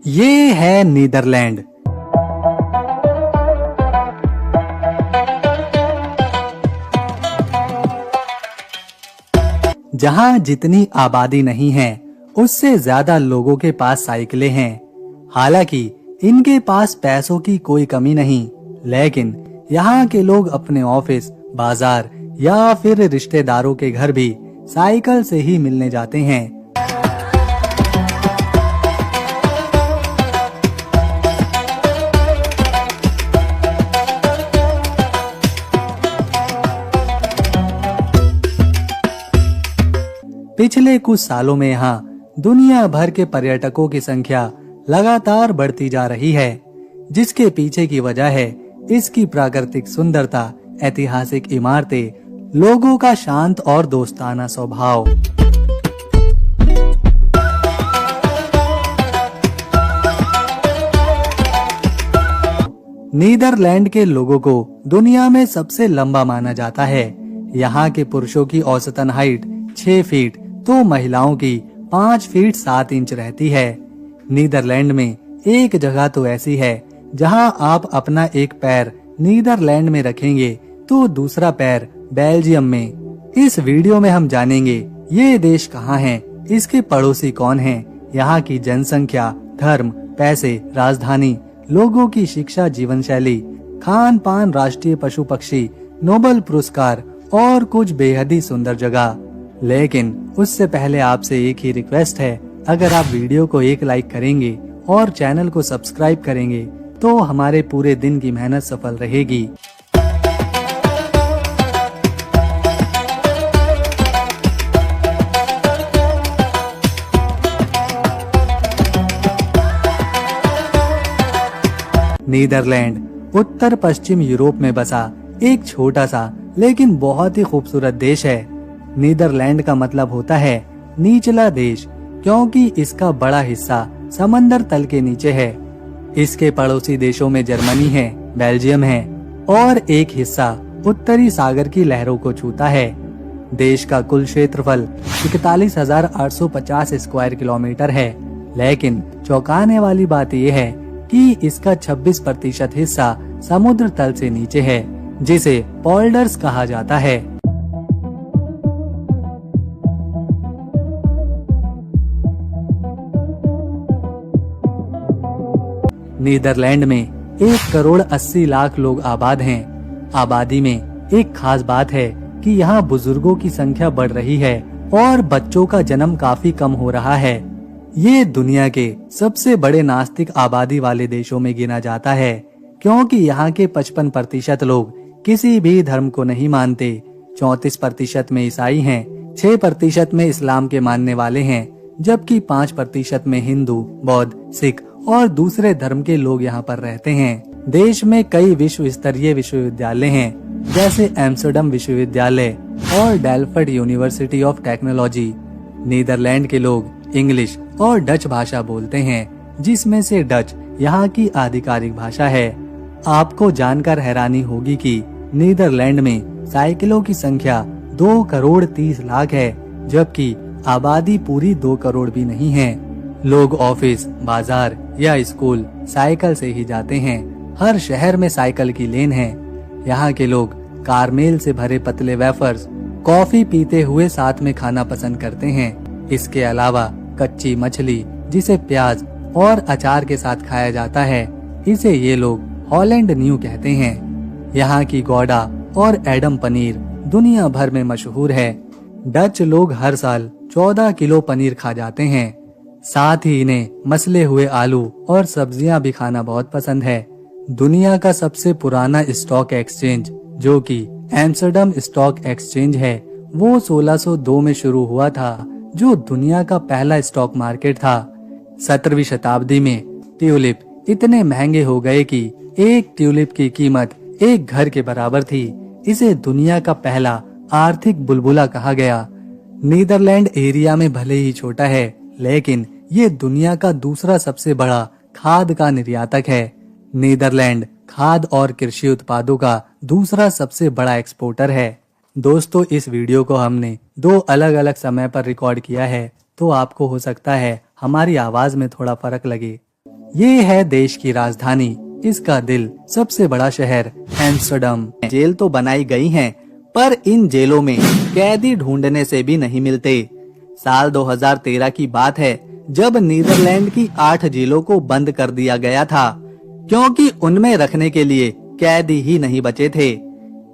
ये है नीदरलैंड। जहां जितनी आबादी नहीं है, उससे ज्यादा लोगों के पास साइकिलें हैं। हालांकि इनके पास पैसों की कोई कमी नहीं, लेकिन यहाँ के लोग अपने ऑफिस, बाजार या फिर रिश्तेदारों के घर भी साइकिल से ही मिलने जाते हैं। पिछले कुछ सालों में यहाँ दुनिया भर के पर्यटकों की संख्या लगातार बढ़ती जा रही है, जिसके पीछे की वजह है इसकी प्राकृतिक सुंदरता, ऐतिहासिक इमारतें, लोगों का शांत और दोस्ताना स्वभाव। नीदरलैंड के लोगों को दुनिया में सबसे लंबा माना जाता है। यहाँ के पुरुषों की औसतन हाइट 6 फीट तो महिलाओं की 5 फीट 7 इंच रहती है। नीदरलैंड में एक जगह तो ऐसी है जहां आप अपना एक पैर नीदरलैंड में रखेंगे तो दूसरा पैर बेल्जियम में। इस वीडियो में हम जानेंगे ये देश कहाँ है, इसके पड़ोसी कौन हैं, यहाँ की जनसंख्या, धर्म, पैसे, राजधानी, लोगों की शिक्षा, जीवन शैली, खान पान, राष्ट्रीय पशु पक्षी, नोबेल पुरस्कार और कुछ बेहद ही सुंदर जगह। लेकिन उससे पहले आपसे एक ही रिक्वेस्ट है, अगर आप वीडियो को एक लाइक करेंगे और चैनल को सब्सक्राइब करेंगे तो हमारे पूरे दिन की मेहनत सफल रहेगी। नीदरलैंड उत्तर पश्चिम यूरोप में बसा एक छोटा सा लेकिन बहुत ही खूबसूरत देश है। नीदरलैंड का मतलब होता है निचला देश, क्योंकि इसका बड़ा हिस्सा समंदर तल के नीचे है। इसके पड़ोसी देशों में जर्मनी है, बेल्जियम है और एक हिस्सा उत्तरी सागर की लहरों को छूता है। देश का कुल क्षेत्रफल 41,850 स्क्वायर किलोमीटर है, लेकिन चौंकाने वाली बात यह है कि इसका 26% हिस्सा समुद्र तल से नीचे है, जिसे पोल्डर्स कहा जाता है। नीदरलैंड में 1 करोड़ 80 लाख लोग आबाद हैं। आबादी में एक खास बात है कि यहाँ बुजुर्गों की संख्या बढ़ रही है और बच्चों का जन्म काफी कम हो रहा है। ये दुनिया के सबसे बड़े नास्तिक आबादी वाले देशों में गिना जाता है, क्योंकि यहाँ के 55% लोग किसी भी धर्म को नहीं मानते। 34% में ईसाई हैं, 6% में इस्लाम के मानने वाले हैं, जबकि 5% में हिंदू, बौद्ध, सिख और दूसरे धर्म के लोग यहाँ पर रहते हैं। देश में कई विश्व स्तरीय विश्वविद्यालय हैं, जैसे एम्स्टर्डम विश्वविद्यालय और Delft University of Technology. Netherland के लोग इंग्लिश और डच भाषा बोलते हैं, जिसमें से डच यहाँ की आधिकारिक भाषा है। आपको जानकर हैरानी होगी कि नीदरलैंड में साइकिलों की संख्या 2 करोड़ 30 लाख है, जबकि आबादी पूरी 2 करोड़ भी नहीं है। लोग ऑफिस, बाजार या स्कूल साइकिल से ही जाते हैं। हर शहर में साइकिल की लेन है। यहाँ के लोग कारमेल से भरे पतले वेफर्स, कॉफी पीते हुए साथ में खाना पसंद करते हैं। इसके अलावा कच्ची मछली, जिसे प्याज और अचार के साथ खाया जाता है, इसे ये लोग हॉलैंड न्यू कहते हैं। यहाँ की गौडा और एडम पनीर दुनिया भर में मशहूर है। डच लोग हर साल 14 किलो पनीर खा जाते हैं। साथ ही इन्हें मसले हुए आलू और सब्जियां भी खाना बहुत पसंद है। दुनिया का सबसे पुराना स्टॉक एक्सचेंज, जो कि एम्स्टर्डम स्टॉक एक्सचेंज है, वो 1602 में शुरू हुआ था, जो दुनिया का पहला स्टॉक मार्केट था। 17वीं शताब्दी में ट्यूलिप इतने महंगे हो गए कि एक ट्यूलिप की कीमत एक घर के बराबर थी। इसे दुनिया का पहला आर्थिक बुलबुला कहा गया। नीदरलैंड एरिया में भले ही छोटा है, लेकिन ये दुनिया का दूसरा सबसे बड़ा खाद का निर्यातक है। नीदरलैंड खाद और कृषि उत्पादों का दूसरा सबसे बड़ा एक्सपोर्टर है। दोस्तों, इस वीडियो को हमने 2 अलग अलग समय पर रिकॉर्ड किया है, तो आपको हो सकता है हमारी आवाज में थोड़ा फर्क लगे। ये है देश की राजधानी, इसका दिल, सबसे बड़ा शहर एम्स्टर्डम। जेल तो बनाई गई हैं, पर इन जेलों में कैदी ढूंढने से भी नहीं मिलते। साल 2013 की बात है जब नीदरलैंड की 8 जेलों को बंद कर दिया गया था, क्योंकि उनमें रखने के लिए कैदी ही नहीं बचे थे।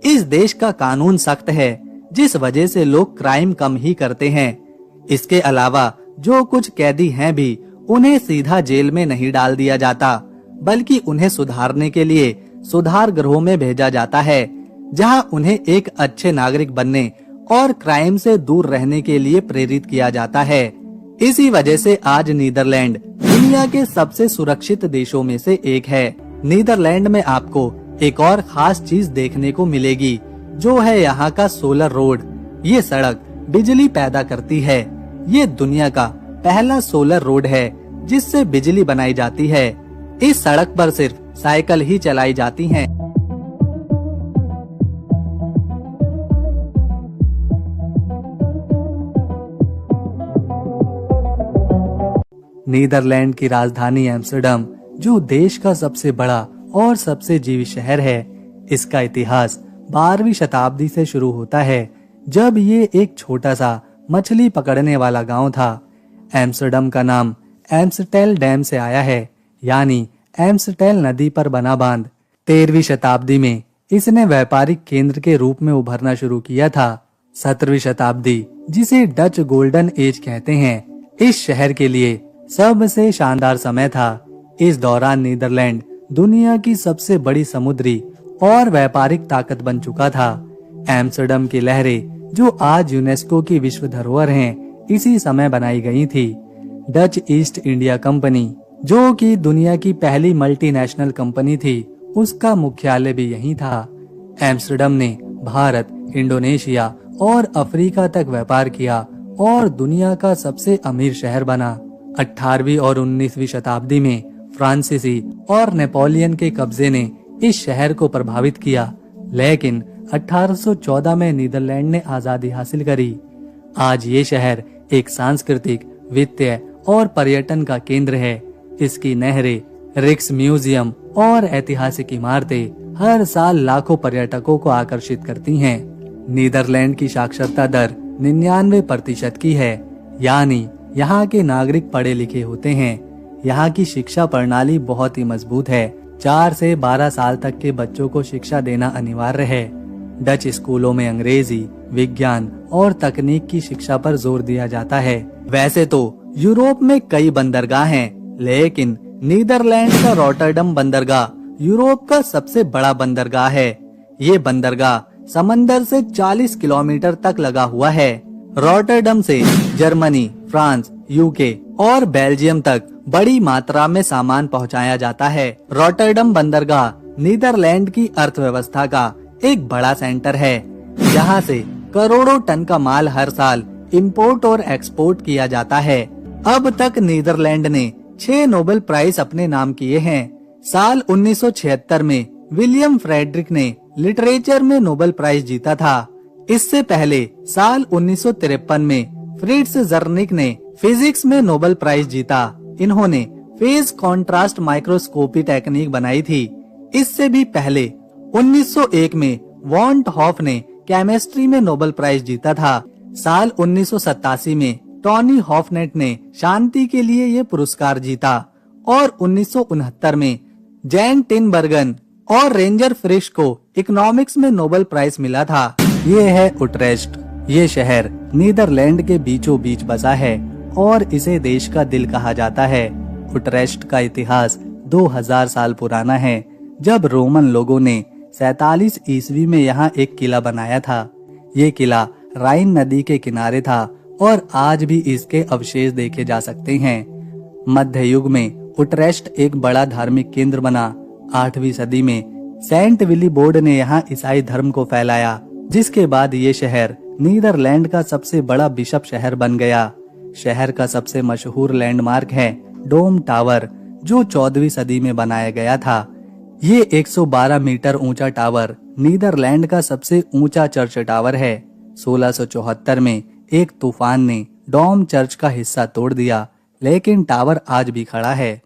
इस देश का कानून सख्त है, जिस वजह से लोग क्राइम कम ही करते हैं। इसके अलावा जो कुछ कैदी हैं भी, उन्हें सीधा जेल में नहीं डाल दिया जाता, बल्कि उन्हें सुधारने के लिए सुधार गृहों में भेजा जाता है, जहां उन्हें एक अच्छे नागरिक बनने और क्राइम से दूर रहने के लिए प्रेरित किया जाता है। इसी वजह से आज नीदरलैंड दुनिया के सबसे सुरक्षित देशों में से एक है। नीदरलैंड में आपको एक और खास चीज देखने को मिलेगी, जो है यहाँ का सोलर रोड। ये सड़क बिजली पैदा करती है। ये दुनिया का पहला सोलर रोड है जिससे बिजली बनाई जाती है। इस सड़क पर सिर्फ साइकिल ही चलाई जाती हैं। नीदरलैंड की राजधानी एम्स्टर्डम, जो देश का सबसे बड़ा और सबसे जीवित शहर है, इसका इतिहास 12वीं शताब्दी से शुरू होता है, जब ये एक छोटा सा मछली पकड़ने वाला गांव था। एम्स्टर्डम का नाम एम्स्टेल डैम से आया है, यानी एम्स्टेल नदी पर बना बांध। 13वीं शताब्दी में इसने व्यापारिक केंद्र के रूप में उभरना शुरू किया था। 17वीं शताब्दी, जिसे डच गोल्डन एज कहते हैं, इस शहर के लिए सबसे शानदार समय था। इस दौरान नीदरलैंड दुनिया की सबसे बड़ी समुद्री और व्यापारिक ताकत बन चुका था। एम्स्टर्डम की लहरें, जो आज यूनेस्को की विश्व धरोहर हैं, इसी समय बनाई गई थी। डच ईस्ट इंडिया कंपनी, जो कि दुनिया की पहली मल्टीनेशनल कंपनी थी, उसका मुख्यालय भी यहीं था। एम्स्टर्डम ने भारत, इंडोनेशिया और अफ्रीका तक व्यापार किया और दुनिया का सबसे अमीर शहर बना। 18वीं और 19वीं शताब्दी में फ्रांसीसी और नेपोलियन के कब्जे ने इस शहर को प्रभावित किया, लेकिन 1814 में नीदरलैंड ने आजादी हासिल करी। आज ये शहर एक सांस्कृतिक, वित्तीय और पर्यटन का केंद्र है। इसकी नहरें, रिक्स म्यूजियम और ऐतिहासिक इमारतें हर साल लाखों पर्यटकों को आकर्षित करती हैं। नीदरलैंड की साक्षरता दर 99% की है, यानी यहाँ के नागरिक पढ़े लिखे होते हैं। यहाँ की शिक्षा प्रणाली बहुत ही मजबूत है। 4 से 12 साल तक के बच्चों को शिक्षा देना अनिवार्य है। डच स्कूलों में अंग्रेजी, विज्ञान और तकनीक की शिक्षा पर जोर दिया जाता है। वैसे तो यूरोप में कई बंदरगाह हैं, लेकिन नीदरलैंड का रॉटरडम बंदरगाह यूरोप का सबसे बड़ा बंदरगाह है। ये बंदरगाह समंदर से 40 किलोमीटर तक लगा हुआ है। रॉटरडम से जर्मनी, फ्रांस, यूके और बेल्जियम तक बड़ी मात्रा में सामान पहुंचाया जाता है। रॉटरडम बंदरगाह नीदरलैंड की अर्थव्यवस्था का एक बड़ा सेंटर है, जहां से करोड़ों टन का माल हर साल इंपोर्ट और एक्सपोर्ट किया जाता है। अब तक नीदरलैंड ने 6 नोबेल प्राइज अपने नाम किए हैं। साल 1976 में विलियम फ्रेडरिक ने लिटरेचर में नोबेल प्राइज जीता था। इससे पहले साल 1953 में फ्रिट्ज जर्निक ने फिजिक्स में नोबेल प्राइज जीता। इन्होंने फेज कॉन्ट्रास्ट माइक्रोस्कोपी टेक्निक बनाई थी। इससे भी पहले 1901 में वॉन हॉफ ने केमिस्ट्री में नोबेल प्राइज जीता था। साल 1987 में टॉनी हॉफनेट ने शांति के लिए ये पुरस्कार जीता और 1969 में जैन टिनबर्गन और रेंजर फ्रिश को इकोनॉमिक्स में नोबेल प्राइज मिला था। ये है उट्रेस्ट। ये शहर नीदरलैंड के बीचों बीच बसा है और इसे देश का दिल कहा जाता है। उट्रेस्ट का इतिहास 2000 साल पुराना है, जब रोमन लोगों ने 47 ईस्वी में यहाँ एक किला बनाया था। ये किला राइन नदी के किनारे था और आज भी इसके अवशेष देखे जा सकते हैं। मध्य युग में उट्रेस्ट एक बड़ा धार्मिक केंद्र बना। 8वीं सदी में सेंट विली बोर्ड ने यहाँ ईसाई धर्म को फैलाया, जिसके बाद ये शहर नीदरलैंड का सबसे बड़ा बिशप शहर बन गया। शहर का सबसे मशहूर लैंडमार्क है डोम टावर, जो 14वीं सदी में बनाया गया था। ये 112 मीटर ऊंचा टावर नीदरलैंड का सबसे ऊंचा चर्च टावर है। 1674 में एक तूफान ने डोम चर्च का हिस्सा तोड़ दिया, लेकिन टावर आज भी खड़ा है।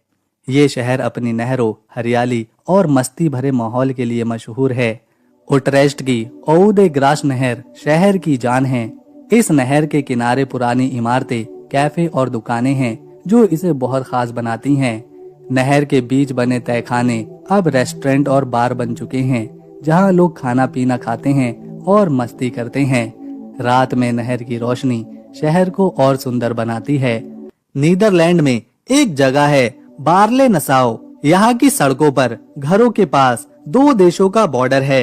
ये शहर अपनी नहरों, हरियाली और मस्ती भरे माहौल के लिए मशहूर है। उट्रेस्ट की ओउ दे ग्रास नहर शहर की जान है। इस नहर के किनारे पुरानी इमारतें, कैफे और दुकानें हैं जो इसे बहुत खास बनाती हैं। नहर के बीच बने तहखाने अब रेस्टोरेंट और बार बन चुके हैं, जहां लोग खाना पीना खाते हैं और मस्ती करते हैं। रात में नहर की रोशनी शहर को और सुंदर बनाती है। नीदरलैंड में एक जगह है बार्ले नसाओ। यहाँ की सड़कों पर घरों के पास दो देशों का बॉर्डर है।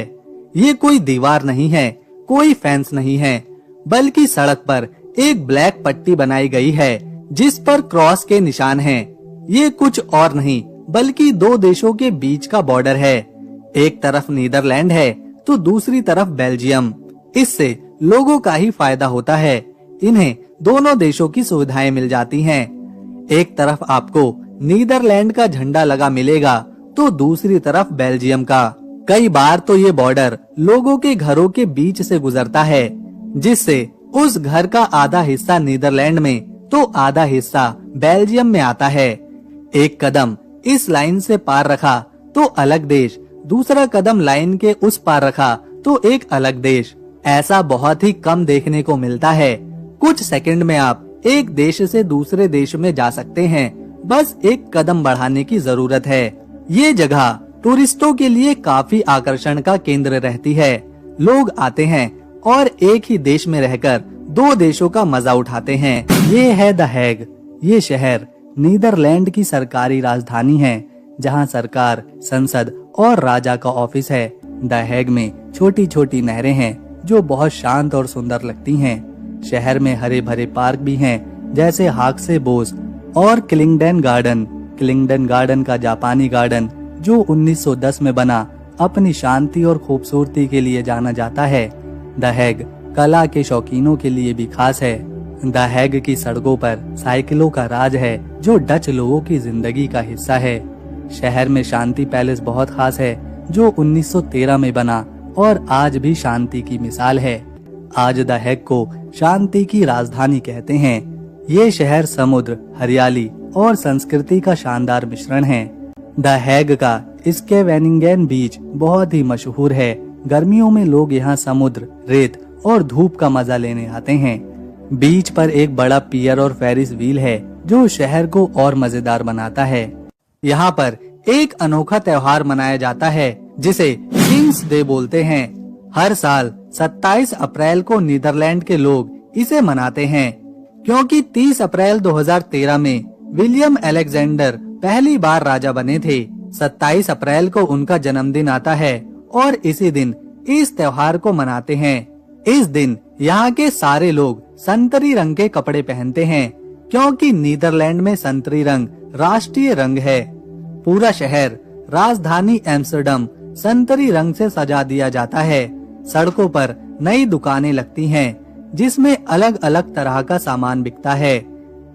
ये कोई दीवार नहीं है, कोई फेंस नहीं है, बल्कि सड़क पर एक ब्लैक पट्टी बनाई गई है जिस पर क्रॉस के निशान हैं। ये कुछ और नहीं बल्कि दो देशों के बीच का बॉर्डर है। एक तरफ नीदरलैंड है तो दूसरी तरफ बेल्जियम। इससे लोगों का ही फायदा होता है। इन्हें दोनों देशों की सुविधाएं मिल जाती हैं। एक तरफ आपको नीदरलैंड का झंडा लगा मिलेगा तो दूसरी तरफ बेल्जियम का। कई बार तो ये बॉर्डर लोगों के घरों के बीच से गुजरता है, जिससे उस घर का आधा हिस्सा नीदरलैंड में तो आधा हिस्सा बेल्जियम में आता है। एक कदम इस लाइन से पार रखा तो अलग देश, दूसरा कदम लाइन के उस पार रखा तो एक अलग देश। ऐसा बहुत ही कम देखने को मिलता है। कुछ सेकंड में आप एक देश से दूसरे देश में जा सकते हैं। बस एक कदम बढ़ाने की जरूरत है। ये जगह टूरिस्टों के लिए काफी आकर्षण का केंद्र रहती है। लोग आते हैं और एक ही देश में रहकर दो देशों का मजा उठाते हैं। ये है द हैग। ये शहर नीदरलैंड की सरकारी राजधानी है, जहां सरकार, संसद और राजा का ऑफिस है। द हैग में छोटी छोटी नहरें हैं जो बहुत शांत और सुंदर लगती हैं। शहर में हरे भरे पार्क भी हैं, जैसे हाक्से बोस और क्लिंगडन गार्डन। क्लिंगडन गार्डन का जापानी गार्डन जो 1910 में बना, अपनी शांति और खूबसूरती के लिए जाना जाता है। द हैग कला के शौकीनों के लिए भी खास है। द हैग की सड़कों पर साइकिलों का राज है जो डच लोगों की जिंदगी का हिस्सा है। शहर में शांति पैलेस बहुत खास है जो 1913 में बना और आज भी शांति की मिसाल है। आज द हैग को शांति की राजधानी कहते हैं। ये शहर समुद्र, हरियाली और संस्कृति का शानदार मिश्रण है। द हैग का स्केवेनिंगन बीच बहुत ही मशहूर है। गर्मियों में लोग यहाँ समुद्र, रेत और धूप का मजा लेने आते हैं। बीच पर एक बड़ा पियर और फेरिस व्हील है जो शहर को और मजेदार बनाता है। यहाँ पर एक अनोखा त्योहार मनाया जाता है जिसे किंग्स डे बोलते हैं। हर साल 27 अप्रैल को नीदरलैंड के लोग इसे मनाते हैं, क्योंकि 30 अप्रैल 2013 में विलियम अलेक्जेंडर पहली बार राजा बने थे। 27 अप्रैल को उनका जन्मदिन आता है और इसी दिन इस त्योहार को मनाते हैं। इस दिन यहाँ के सारे लोग संतरी रंग के कपड़े पहनते हैं, क्योंकि नीदरलैंड में संतरी रंग राष्ट्रीय रंग है। पूरा शहर, राजधानी एम्स्टर्डम संतरी रंग से सजा दिया जाता है। सड़कों पर नई दुकानें लगती हैं, जिसमें अलग अलग तरह का सामान बिकता है।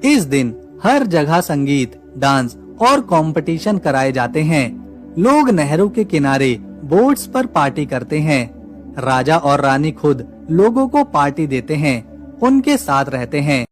इस दिन हर जगह संगीत, डांस और कंपटीशन कराए जाते हैं। लोग नहरों के किनारे बोट्स पर पार्टी करते हैं। राजा और रानी खुद लोगों को पार्टी देते हैं, उनके साथ रहते हैं।